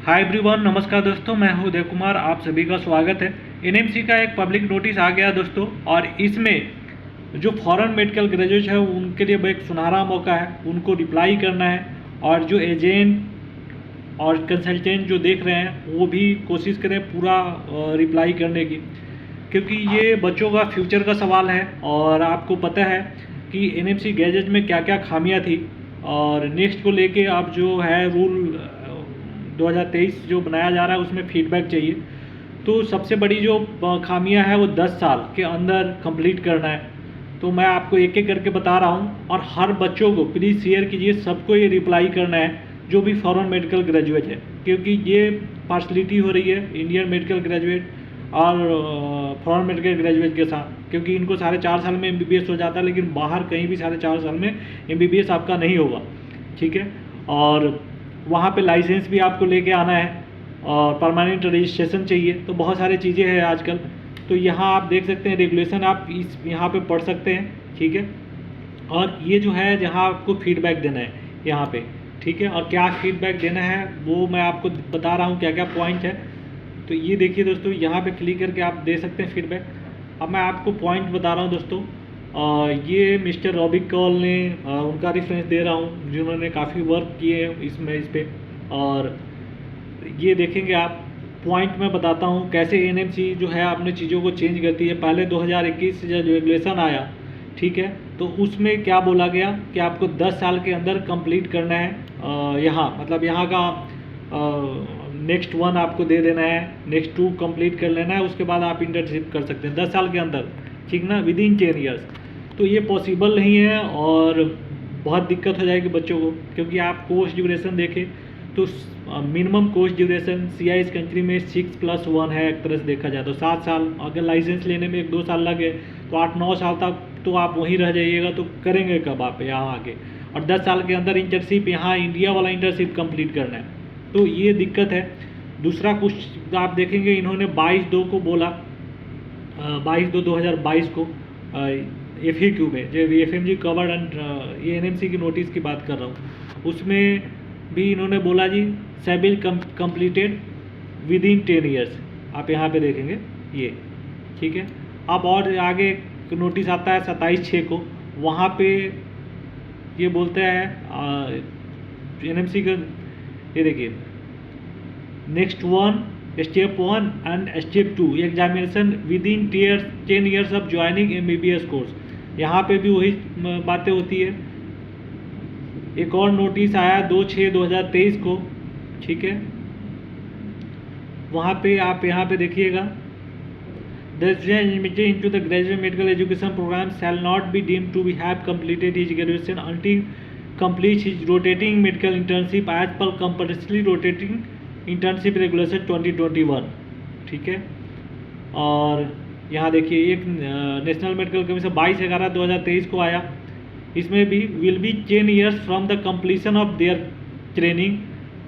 Hi everyone, नमस्कार दोस्तों। मैं हूं उदय कुमार, आप सभी का स्वागत है। एनएमसी का एक पब्लिक नोटिस आ गया दोस्तों, और इसमें जो फॉरेन मेडिकल ग्रेजुएट है उनके लिए एक सुनहरा मौका है, उनको रिप्लाई करना है। और जो एजेंट और कंसल्टेंट जो देख रहे हैं वो भी कोशिश करें पूरा रिप्लाई करने की, क्योंकि ये बच्चों का फ्यूचर का सवाल है। और आपको पता है कि एनएमसी गैजेट में क्या क्या खामियां थी, और नेक्स्ट को लेके अब जो है रूल 2023 जो बनाया जा रहा है उसमें फीडबैक चाहिए। तो सबसे बड़ी जो खामियां है वो 10 साल के अंदर कंप्लीट करना है। तो मैं आपको एक एक करके बता रहा हूँ, और हर बच्चों को प्लीज़ शेयर कीजिए, सबको ये रिप्लाई करना है जो भी फॉरेन मेडिकल ग्रेजुएट है, क्योंकि ये पार्शलिटी हो रही है इंडियन मेडिकल ग्रेजुएट और फॉरेन मेडिकल ग्रेजुएट के साथ, क्योंकि इनको 4.5 साल में एमबीबीएस हो जाता है, लेकिन बाहर कहीं भी 4.5 साल में एमबीबीएस आपका नहीं होगा। ठीक है, और वहाँ पे लाइसेंस भी आपको लेके आना है, और परमानेंट रजिस्ट्रेशन चाहिए। तो बहुत सारी चीज़ें हैं आजकल। तो यहाँ आप देख सकते हैं रेगुलेशन, आप इस यहाँ पे पढ़ सकते हैं। ठीक है, और ये जो है जहाँ आपको फीडबैक देना है यहाँ पे, ठीक है, और क्या फीडबैक देना है वो मैं आपको बता रहा हूँ, क्या क्या पॉइंट है। तो ये देखिए दोस्तों, यहाँ पे क्लिक करके आप दे सकते हैं फीडबैक। अब मैं आपको पॉइंट बता रहा हूँ दोस्तों। ये मिस्टर रॉबिक कॉल ने उनका रेफरेंस दे रहा हूँ, जिन्होंने काफ़ी वर्क किए हैं इसमें इस पर। और ये देखेंगे आप, पॉइंट मैं बताता हूँ कैसे एनएमसी जो है अपने चीज़ों को चेंज करती है। पहले 2021 से जब रेगुलेशन आया, ठीक है, तो उसमें क्या बोला गया कि आपको 10 साल के अंदर कंप्लीट करना है। यहाँ मतलब यहाँ का नेक्स्ट 1 आपको दे देना है, नेक्स्ट 2 कंप्लीट कर लेना है, उसके बाद आप इंटर्नशिप कर सकते हैं 10 साल के अंदर, ठीक ना, विद इन 10 ईयर्स। तो ये पॉसिबल नहीं है, और बहुत दिक्कत हो जाएगी बच्चों को, क्योंकि आप कोर्स ड्यूरेशन देखें तो मिनिमम कोर्स ड्यूरेशन सीआई इस कंट्री में 6+1 है। एक तरह से देखा जाए तो 7 साल, अगर लाइसेंस लेने में 1-2 साल लगे तो 8-9 साल तक तो आप वहीं रह जाइएगा। तो करेंगे कब आप यहाँ आके? और 10 साल के अंदर इंटर्नशिप, यहाँ इंडिया वाला इंटर्नशिप कंप्लीट करना है, तो ये दिक्कत है। दूसरा कुछ आप देखेंगे, इन्होंने 22/2 को बोला, 22/2/2022 को FAQ में, जो FMG कवर्ड एंड ये एनएमसी की नोटिस की बात कर रहा हूँ, उसमें भी इन्होंने बोला जी सेबिल कंप्लीटेड विद इन 10 ईयर्स। आप यहाँ पे देखेंगे ये, ठीक है। अब और आगे नोटिस आता है 27/6 को, वहाँ पे ये बोलते हैं एनएमसी का, ये देखिए, next 1 step 1 and step 2 examination with in 10 years of joining MBBS course. यहाँ पे भी वही बातें होती है। एक और नोटिस आया 2/6/2023 को, ठीक है, वहाँ पे आप यहाँ पे देखिएगा, the student admitted into the graduate medical education programme shall not be deemed to be have completed his graduation until completes his rotating medical internship as per compulsory rotating internship regulation 2021। ठीक है, और यहाँ देखिए एक national medical commission 22/11/2023 को आया, इसमें भी will be 10 years from the completion of their training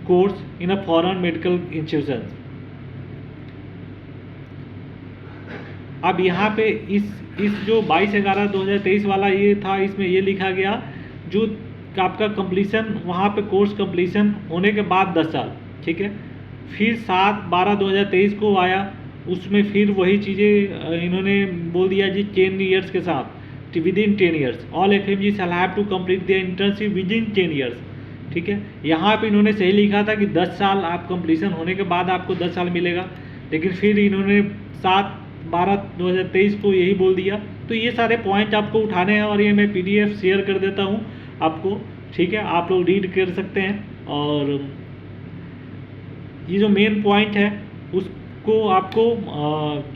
course in a foreign medical institution. अब यहाँ पे इस जो 22/11/2023 वाला ये था, इसमें ये लिखा गया जो आपका कंप्लीशन, वहाँ पे कोर्स कंप्लीशन होने के बाद 10 साल, ठीक है। फिर 7/12/2023 को आया, उसमें फिर वही चीज़ें इन्होंने बोल दिया जी 10 ईयर्स के साथ, within 10 years all FMG shall have to complete their internship within 10 years. ठीक है, यहाँ पे इन्होंने सही लिखा था कि 10 साल आप कंप्लीशन होने के बाद आपको 10 साल मिलेगा, लेकिन फिर इन्होंने 7/12/2023 को यही बोल दिया। तो ये सारे पॉइंट आपको उठाने हैं, और ये मैं PDF शेयर कर देता हूँ आपको, ठीक है, आप लोग रीड कर सकते हैं। और ये जो मेन पॉइंट है उसको आपको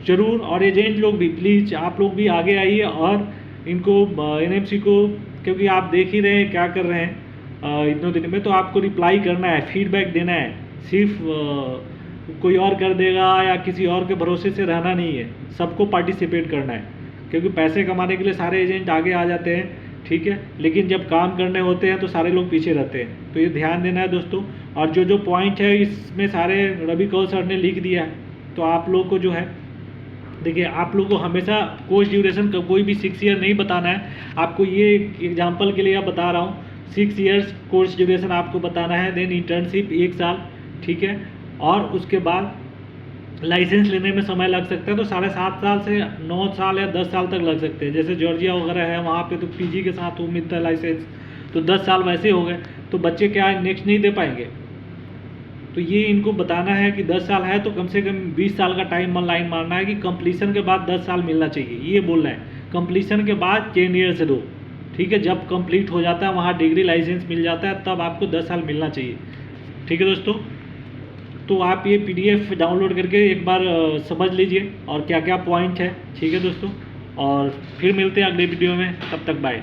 ज़रूर, और एजेंट लोग भी प्लीज़ आप लोग भी आगे आइए, और इनको एनएमसी को, क्योंकि आप देख ही रहे हैं क्या कर रहे हैं इतने दिन में, तो आपको रिप्लाई करना है, फीडबैक देना है। सिर्फ कोई और कर देगा या किसी और के भरोसे से रहना नहीं है, सबको पार्टिसिपेट करना है, क्योंकि पैसे कमाने के लिए सारे एजेंट आगे आ जाते हैं, ठीक है, लेकिन जब काम करने होते हैं तो सारे लोग पीछे रहते हैं। तो ये ध्यान देना है दोस्तों। और जो जो पॉइंट है इसमें सारे रवि कौल सर ने लिख दिया है, तो आप लोग को जो है, देखिए, आप लोग को हमेशा कोर्स ड्यूरेशन का कोई भी 6 ईयर नहीं बताना है। आपको ये एग्जांपल के लिए बता रहा हूँ, 6 ईयर्स कोर्स ड्यूरेशन आपको बताना है, देन इंटर्नशिप 1 साल, ठीक है, और उसके बाद लाइसेंस लेने में समय लग सकता है, तो 7.5 साल से 9 साल या 10 साल तक लग सकते हैं। जैसे जॉर्जिया वगैरह है, वहाँ पे तो पीजी के साथ वो मिलता है लाइसेंस, तो 10 साल वैसे हो गए, तो बच्चे क्या नेक्स्ट नहीं दे पाएंगे। तो ये इनको बताना है कि 10 साल है तो कम से कम 20 साल का टाइम लाइन मारना है कि कंप्लीशन के बाद 10 साल मिलना चाहिए, ये बोल रहा है। कंप्लीशन के बाद 10 ईयर से दो, ठीक है, जब कंप्लीट हो जाता है वहाँ डिग्री लाइसेंस मिल जाता है, तब आपको 10 साल मिलना चाहिए। ठीक है दोस्तों, तो आप ये PDF डाउनलोड करके एक बार समझ लीजिए और क्या क्या पॉइंट है। ठीक है दोस्तों, और फिर मिलते हैं अगले वीडियो में, तब तक बाय।